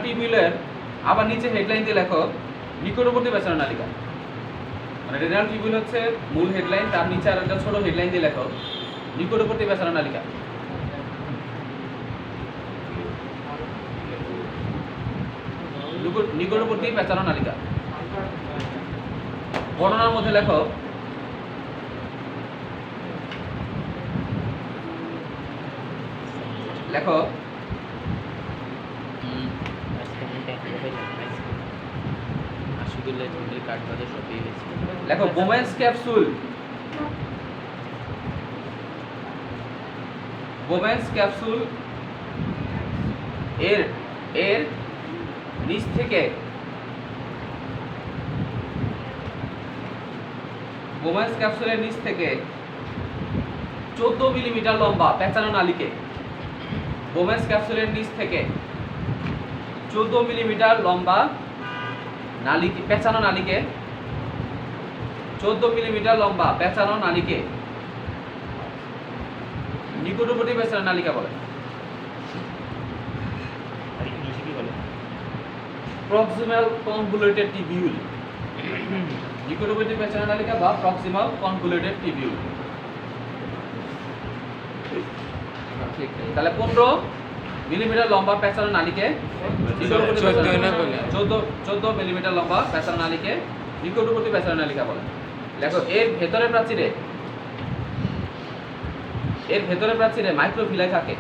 টিউবুলের আবার নিচে হেডলাইন দিয়ে লেখো, নিকটবর্তী পেছানো নালিকা। মানে রেনাল টিউবুল হচ্ছে মূল হেডলাইন, তার নিচে আর একটা ছোট হেডলাইন দিয়ে লেখো, নিকটবর্তী পেছানো নালিকা। নিকটবর্তী পেঁচানো নালিকা। বর্ণনার মধ্যে লেখো, আজকে তুলে চুলের কাট বাদে সব দিয়ে গেছে। লেখো বোমেন্স ক্যাপসুল। বোমেন্স ক্যাপসুল এর এর নিচ থেকে বোমেন্স ক্যাপসুলের নিচ থেকে 14 মিলিমিটার লম্বা পেঁচানো নালিকে, বোমেন্স ক্যাপসুলের নিচ থেকে 14 মিলিমিটার লম্বা নালিকে, পেঁচানো নালিকে, 14 মিলিমিটার লম্বা পেঁচানো নালিকে নিকটবর্তী পেঁচানো নালিকা বলে। আর ইংলিশে কি বলে? Proximal convoluted tubule. নিকটবর্তী পেঁচানো নালিকা বা প্রক্সিমাল কনভলিউটেড টিবিউল। ঠিক তাহলে 15 মিলিমিটার লম্বা পেঁচানো নালিকে নিকটবর্তী পেঁচানো নালিকা বলে। 14 মিলিমিটার লম্বা পেঁচানো নালিকে নিকটবর্তী পেঁচানো নালিকা বলে। দেখো এর ভেতরের প্রাচীরে মাইক্রোভিলাই থাকে।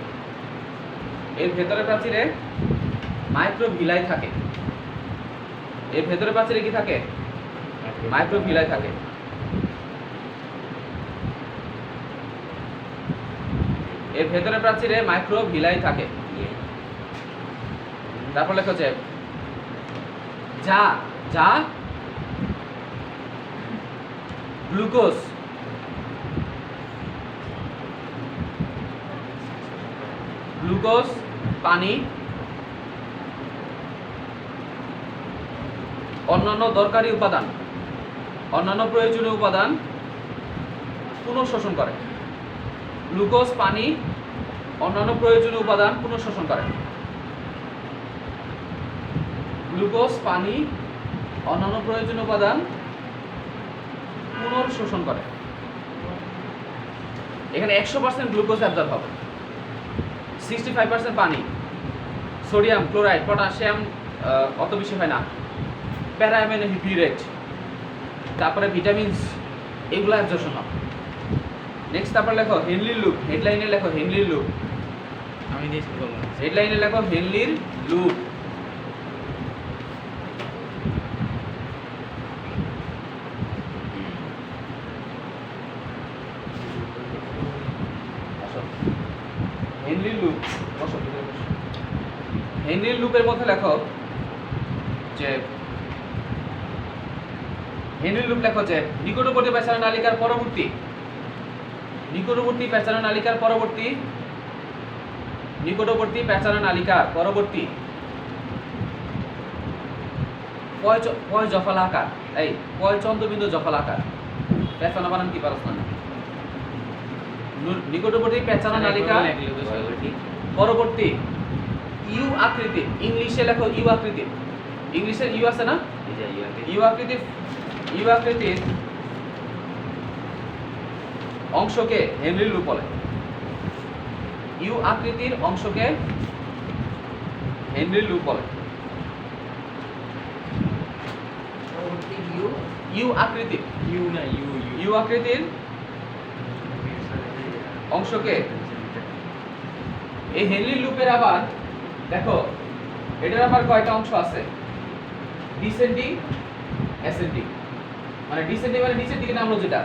এর ভেতরের প্রাচীরে মাইক্রোভিলাই থাকে। এর ভেতরের প্রাচীরে কি থাকে? মাইক্রোভিলাই থাকে। এর ভেতরের প্রাচীরে মাইক্রোভিলাই থাকে। তারপর লেখা হচ্ছে যা যা গ্লুকোজ গ্লুকোজ পানি অন্যান্য দরকারি উপাদান, অন্যান্য প্রয়োজনীয় উপাদান পুনঃশোষণ করে। গ্লুকোজ পানি অন্যান্য প্রয়োজনীয় উপাদান পুনঃশোষণ করে। গ্লুকোজ পানি অন্যান্য প্রয়োজনীয় উপাদান পুনঃশোষণ করে। এখানে 100% গ্লুকোজ অ্যাবজর্ব হবে, 65% পানি, সোডিয়াম ক্লোরাইড পটাশিয়াম অত বেশি হয় না, প্যারাঅ্যামিনোহিউরেট, তারপরে ভিটামিনস, এগুলো অ্যাবজর্পশন হবে। নেক্সট তারপর লেখো হেনলির লুপ। হেডলাইনে লেখো হেনলির লুপ। আমি দেখতে বলবো না। হেডলাইনে লেখো হেনলির লুপ। হেনলির লুপ হেনলির লুপের মধ্যে লেখো যে হেনলির লুপ লেখো যে নিকটবর্তী পেঁচানো নালিকার পরবর্তী নিকটবর্তী পেঁচানো নালিকার পরবর্তী নিকটবর্তী পেঁচানো নালিকার পরবর্তী পয় জফলাকার, এই পয় চন্দ্রবিন্দু জফলাকার পেঁচানো বানান কি পারছ না? নিকটবর্তী পেঁচানো নালিকা পরবর্তী ইউ আকৃতি, ইংলিশে লেখো ইউ আকৃতি, ইংলিশে ইউ আছে না, ইউ আকৃতির অংশকে হেনলির লুপ বলে। ইউ আকৃতির অংশকে হেনলির লুপ বলে। ইউ আকৃতির ইউ আকৃতির অংশকে এই হেনলির লুপের আবার দেখো এটার আবার কয়টা অংশ আছে? Descending ascending. মানে ডিসেন্ডিং মানে নিচের দিকে নামলো যেটা,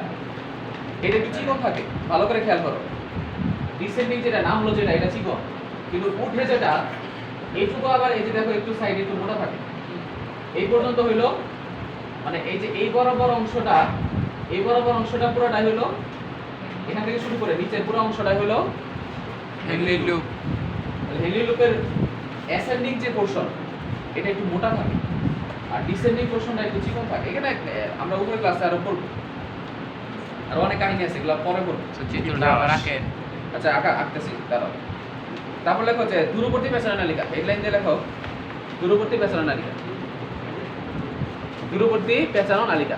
এটা একটু চিকন থাকে, ভালো করে খেয়াল করো। ডিসেন্ডিং যেটা নামলো যেটা এটা চিকন, কিন্তু উঠে যেটা এইটুকু আবার এই যে দেখো একটু সাইডে একটু মোটা থাকে। এই পর্যন্ত হইলো মানে এই যে এই বরাবর অংশটা পুরোটাই হলো, এখান থেকে শুরু করে নিচের পুরো অংশটাই হলো হেনলির লুপ। হেনলির লুপের অ্যাসেন্ডিং যে পোরশন এটা একটু মোটা থাকে, আর ডিসেন্ডিং পোরশনটা একটু চিকন থাকে। এখানে আমরা উপরের ক্লাসে আরো পড়ব, আর অনেক কাহিনী আছে, এগুলো পরে পড়ব। চিত্রটা আবার আঁকেন। আচ্ছা আঁকতেছি দাঁড়াও। তারপর লেখো যে দূরবর্তী পেঁচানো নালিকা। হেডলাইন দিয়ে লেখো দূরবর্তী পেঁচানো নালিকা। দূরবর্তী পেঁচানো নালিকা।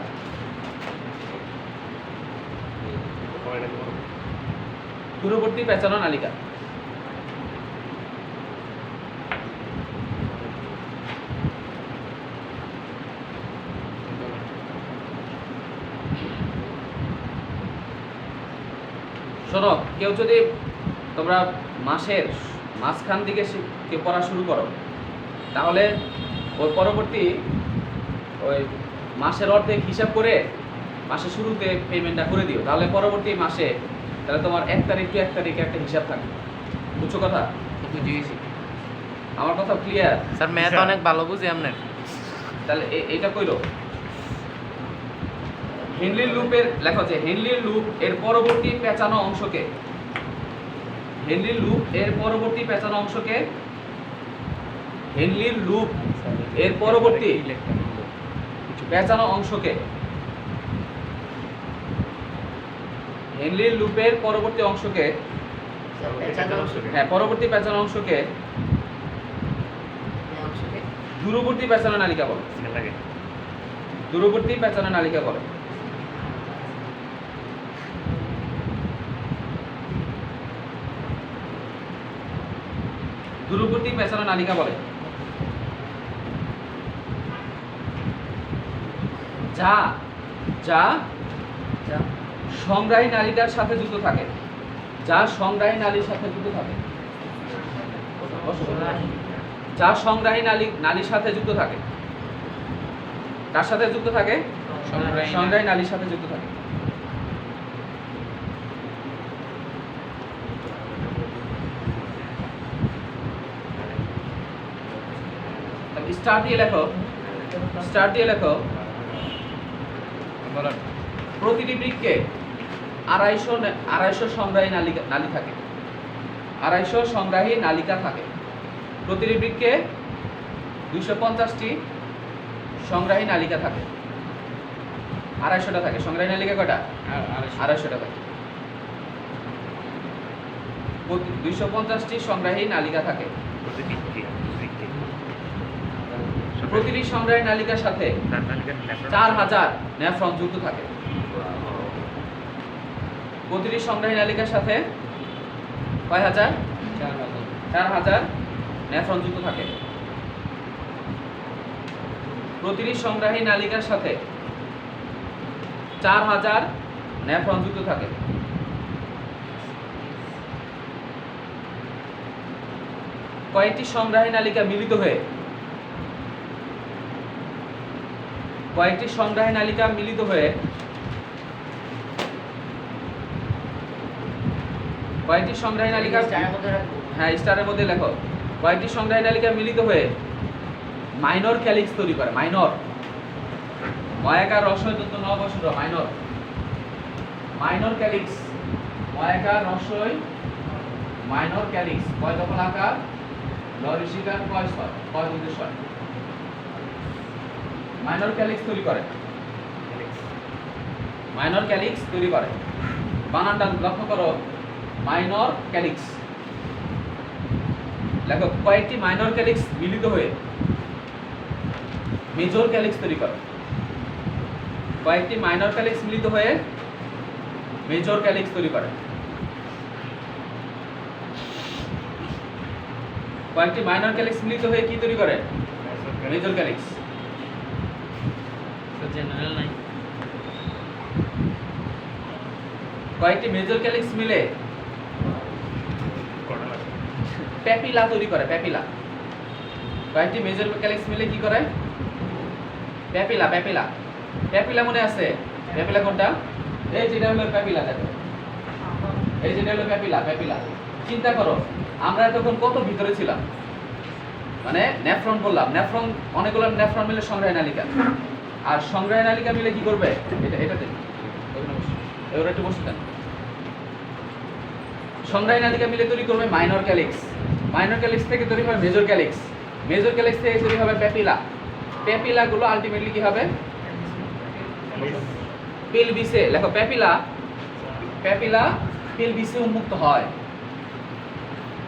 দূরবর্তী পেঁচানো নালিকা। শোনো, কেউ যদি তোমরা মাসের মাঝখান দিকে পড়া শুরু করো, তাহলে ওই পরবর্তী ওই মাসের অর্ধেক হিসাব করে মাসের শুরুতে পেমেন্টটা করে দিও, তাহলে পরবর্তী মাসে তাহলে তোমার 1 তারিখ টু 1 তারিখে একটা হিসাব থাকবে। বুঝছো কথা? বুঝে গেছি আমার কথা ক্লিয়ার? স্যার ম্যাথ অনেক ভালো বুঝি আপনার। তাহলে এটা কইলো হেনরির লুপের লেখা আছে হেনরির লুপ এর পরবর্তী পেঁচানো অংশকে, হেনরির লুপ এর পরবর্তী পেঁচানো অংশকে, হেনরির লুপ এর পরবর্তী পেঁচানো অংশকে, হেনরির লুপের পরবর্তী অংশকে, হ্যাঁ পরবর্তী পেঁচানো অংশকে দূরবর্তী পেঁচানো নালিকা বলে। দূরবর্তী পেঁচানো নালিকা বলে। দূরবর্তী পেঁচানো নালিকা বলে যা যা সংগ্রাহী নালিকার সাথে যুক্ত থাকে, যা সংগ্রাহী নালীর সাথে যুক্ত থাকে, যা সংগ্রাহী নালীর সাথে যুক্ত থাকে। কার সাথে যুক্ত থাকে? সংগ্রাহী নালীর সাথে যুক্ত থাকে। স্টার দিয়ে লেখো, স্টার দিয়ে লেখো প্রতিটি বৃক্ষে 250 সংগ্রাহী নালী থাকে, 250 সংগ্রাহী নালিকা থাকে। প্রতিটি বৃক্ষে 250টি সংগ্রাহী নালিকা থাকে। 250টা থাকে। সংগ্রাহী নালিকা কয়টা? 250টা থাকে। 250টি সংগ্রাহী নালিকা থাকে। প্রতিটি সংগ্রাহী নালিকার সাথে 4000 নেফ্রন যুক্ত থাকে। প্রতিটি সংগ্রাহী নালিকার সাথে কয় হাজার? 4000 নেফ্রন যুক্ত থাকে। প্রতিটি সংগ্রাহী নালিকার সাথে 4000 নেফ্রন যুক্ত থাকে। কয়েকটি সংগ্রাহী নালিকা মিলিত হয়ে, কয়েকটি সংগ্রাহী নালিকা মিলিত হয়ে, কয়েকটি সংগ্রাহী নালিকা, হ্যাঁ স্টারের মধ্যে লেখো, কয়েকটি সংগ্রাহী নালিকা মিলিত হয়ে মাইনর ক্যালিক্স তৈরি করে। মাইনর ময়াকার রসয় দন্ত নবসুর মাইনর, মাইনর ক্যালিক্স, ময়াকার রসয় মাইনর ক্যালিক্স, কয় দফল আকার, লরিশিকার কয় ছয়, কয় দুই ছয়, মাইনর ক্যালিক্স তৈরি করে। মাইনর ক্যালিক্স তৈরি করে। বানানটা লক্ষ্য করো, মাইনর ক্যালিক্স লেখো। কয়েকটি মাইনর ক্যালিক্স মিলিত হয়ে মেজর ক্যালিক্স তৈরি করে। কয়েকটি মাইনর ক্যালিক্স মিলিত হয়ে মেজর ক্যালিক্স তৈরি করে। কয়েকটি মাইনর ক্যালিক্স মিলিত হয়ে কি তৈরি করে? Major calyx. জেনারেল নাই। কয়েকটি মেজর ক্যালিক্স মিলে প্যাপিলা তৈরি করে। প্যাপিলা। কয়েকটি মেজর ক্যালিক্স মিলে কি করে? প্যাপিলা। প্যাপিলা, প্যাপিলা মনে আছে? প্যাপিলা কোনটা? এই যেটা হলো প্যাপিলা, দেখো এই যেটা হলো প্যাপিলা। প্যাপিলা চিন্তা করো, আমরা তখন কত ভিতরে ছিলাম, মানে নেফ্রন বললাম, নেফ্রন অনেকগুলো নেফ্রন মিলে সংগ্রাহী নালিকা, আর সংগ্রাহী নালিকা মিলে কি করবে? এটাতে এবার একটু বসে দেন। সংগ্রাহী নালিকা মিলে তৈরি করবে মাইনর ক্যালিক্স। মাইনর ক্যালিক্স থেকে তৈরি হবে মেজর ক্যালিক্স। মেজর ক্যালিক্স থেকে তৈরি হবে প্যাপিলা। প্যাপিলাগুলো আলটিমেটলি কি হবে? পেলভিসে লেখো। প্যাপিলা, প্যাপিলা পেলভিসে উন্মুক্ত হয়।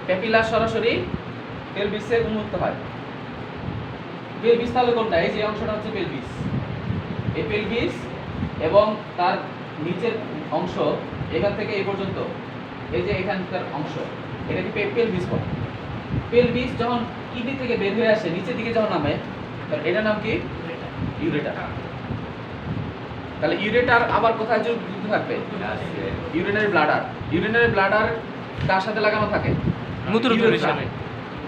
প্যাপিলা সরাসরি পেলভিসে উন্মুক্ত হয়। পেলভিস তাহলে কোনটা? এই যে অংশটা হচ্ছে পেলভিস। এই পেলভিস এবং তার নিচের অংশ এখান থেকে এই পর্যন্ত, এই যে এখানকার অংশ, এটাকে পেলভিস বলে। পেলভিস যখন কিডনি থেকে বের হয়ে আসে নিচের দিকে যখন নামে, এটার নাম কি? ইউরেটার। তাহলে ইউরেটার আবার কোথায় যুক্ত থাকবে? Urinary bladder. ইউরিনারি ব্লাডার কার সাথে লাগানো থাকে? মূত্রথলির সাথে।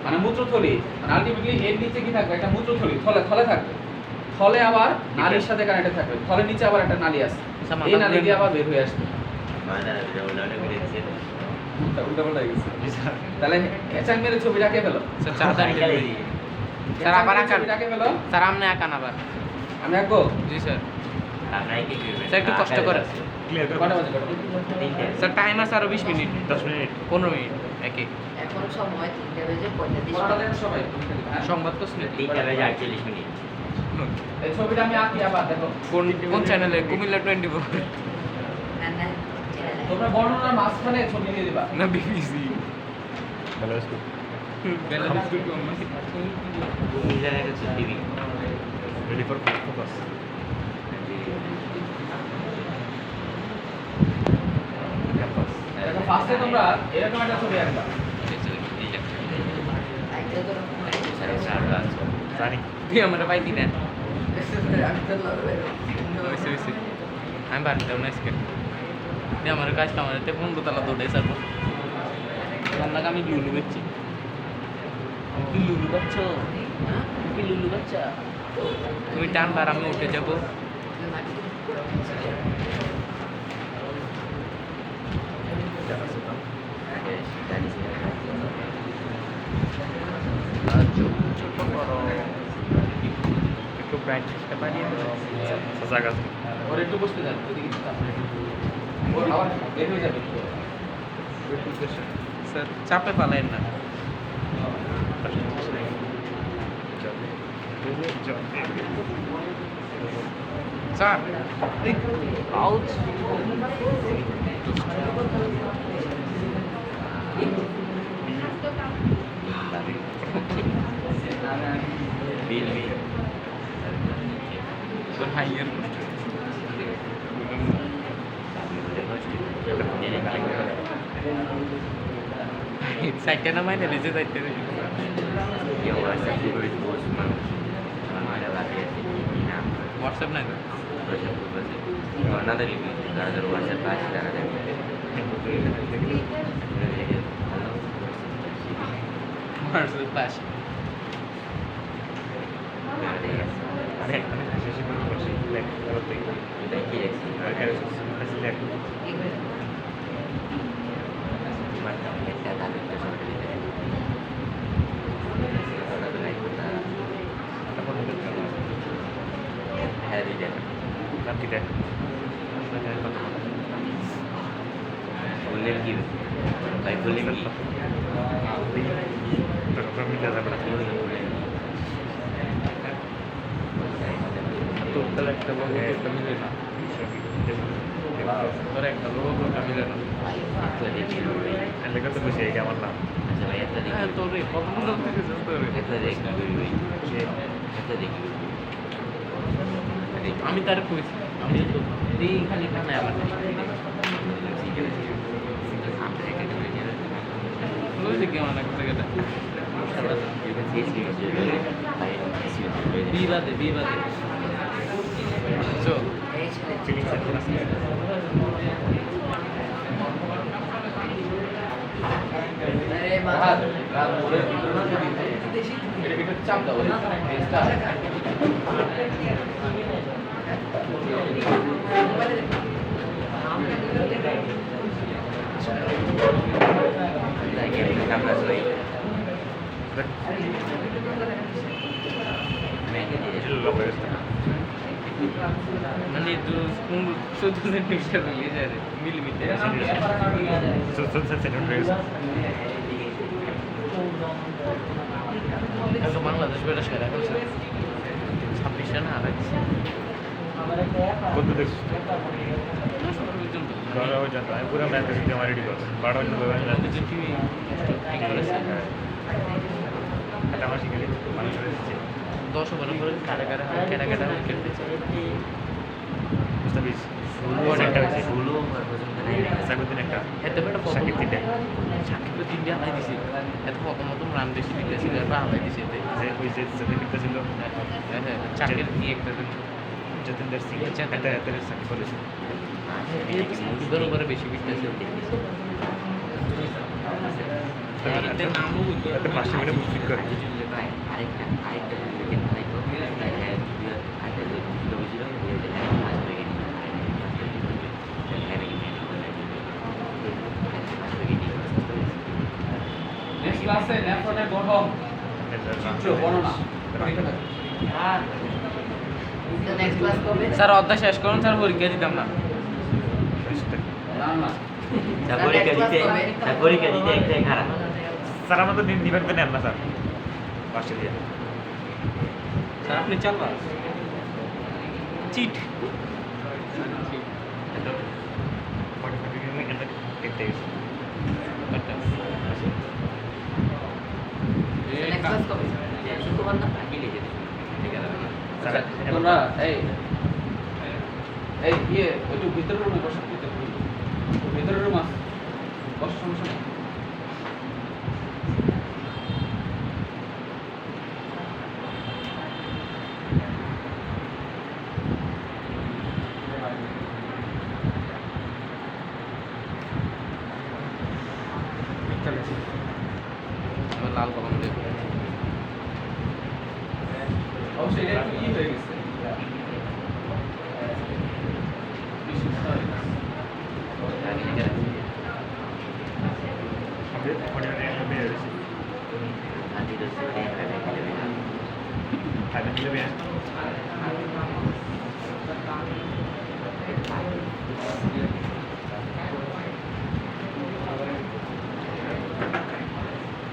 মানে মূত্রথলি, মানে আলটিমেটলি এর নিচে কি থাকবে? একটা মূত্রথলি, থলে থাকবে। থলে আবার নালীর সাথে কানেক্টেড থাকবে, থলের নিচে আবার একটা নালী আছে, আচ্ছা, এই নালী দিয়ে আবার বের হয়ে আসবে। উল্টা পাল্টা হয়ে গেছে। তাহলে হেচাং মেরে ছবিটা কে পেলো? স্যার চাঁদা স্যার আবার আঁকান ছবিটা কে পেলো? স্যার আপনি আঁকান আবার আমি আঁকবো? জি স্যার স্যার একটু কষ্ট করে ক্লিয়ার কটা বাজে কটা? স্যার টাইম আছে আরো 20 মিনিট 10 মিনিট 15 মিনিট একে এখন সময় 3টা বেজে 45 কটা মিনিট। দেন সবাই? হ্যাঁ? সংবাদ তো শুনে এই ছবিটা আমি আঁকি আবার দেখো। কোন কোন চ্যানেলে কুমিল্লা 24 না না চ্যানেলে। তোমরা বর্ণনার মাঝখানে ছবি দিয়ে দিবা। না বিবিসি ভালো আছে রেডি ফর ফোকাস দেখো ফার্স্টে তোমরা এরকম একটা ছবি আঁকবা। আইতে তো জানি তুই আমার পাইতি না আমি তো লাগবে। হইছে হইছে আমি বাড়ি যাও না আজকে দিয়ে আমার কাজ কামাতে 15 তলা দৌড়ে সারবো রান্নাকে আমি লুলু বেচছি কি লুলু বাচ্চ কি লুলু বাচ্চা তুমি টান বার আমি উঠে যাবো ছোট করো একটু ব্রাইটনেসটা বাড়িয়ে দাও জায়গা ওর একটু বসতে দেন, যদি কিছু তারপরে ওর আবার বের হয়ে যাবে। স্যার চাপে পালাইন না স্যার আউট তোর হাইয়ার সাইটটা না মাইনে নিচে যাইতে হোয়াটসঅ্যাপ নাই তো হোয়াটসঅ্যাপ পাস আরে আমি শেষে করে বসি লেখ ভালো থেকে আর কেন লেখ তারপর নাম কি দেখ মিলে যাবে না তোর একটা লোগো তোরটা মিলে না তোর একটা লোগো তোরটা মিলে না লেখা তো বেশি এই আমার নাম হ্যাঁ তোর রে কত সুন্দর থেকে আমি তার কইছি আমি তো এই খালি কানে আমার লই দেখি আমার না কোথায় গেটা বিবাদে চল এই ছেলে ফিলিংস আছে আরে মা রাত রাত ওরে এটা একটু চাপ দাও ওরে পেজটা মানে তো কোন 14 সেন্টিমিটার মিলে যায় রে মিলিমিটার এত বাংলাদেশ বেটা সেরা হয়েছে 26 রানে হারাইছে কত দেখছিস পর্যন্ত বারো জানতো আমি পুরো ম্যাচ দেখছি আমার রেডি করছি 12 জন টিভি ঠিক করেছে এটা আমার শিখে মানুষ হয়েছে 10 ওভার করে কাটা খেলতেছে বুঝতে পেরেছি একটা হয়েছে সাকুদ্দিন একটা এত বেটা সাকিব তিনটে সাকিবের 3 টা হারাই দিছে এত প্রথম রান বেশি দিতেছে এবার হারাই দিছে এতে যে ওই যে সাকিবটা ছিল হ্যাঁ চাকের কি একটা যতীন্দ্র সিং যতীন্দ্র। একটা এত সাকিব করেছে সাকিবের উপরে বেশি বিটতেছে এতে নামও বুঝতে এত 5 মিনিটে বুঝতে করে প্রথম চিত্র বর্ণনা পরীক্ষা থাকে। নেক্সট ক্লাস কবে? স্যার অধ্যায় শেষ করুন স্যার, পরীক্ষা দিতাম না। না না পরীক্ষা দিতে একটাই খারাপ। স্যার আমাদের নিবেন তো নেন না স্যার পাশে দিয়ে স্যার আপনি চালবা চিট কেটে গেছে নেক্সট ক্লাস কবে? শুক্রবার না? স্যার তোমরা এই ইয়ে একটু ভিতরের রুমে বসো, ভিতরের রুম আছে, বসো, সমস্যা নেই। লাল কলম দিয়ে অবশ্যই এটা একটু হয়ে গেছে,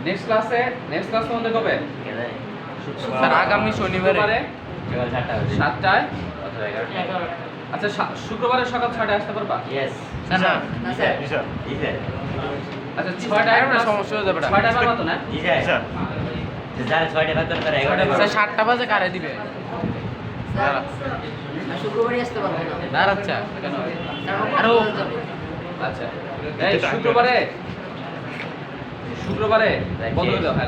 নেক্সট ক্লাস তোমাদের কবে? স্যার আগামী শনিবারে সকাল 7টা বাজে 7টায়। অথবা 11টা। আচ্ছা শুক্রবারে সকাল 6টায় আসতে পারবা? ইয়েস স্যার না না স্যার। জি স্যার জি স্যার আচ্ছা 6টায় না, সমস্যা হয়ে যাবে না। 6টায় পারবা তো না? জি স্যার স্যার যারা 6টা বেতন করে 11টা স্যার 7টা বাজে কারে দিবে? স্যার আর শুক্রবারই আসতে পারবো না। দাঁড়াচ্ছা কেন? কারণ আরো যাবে। আচ্ছা এই শুক্রবারে বন্ধ করে দাও। হ্যাঁ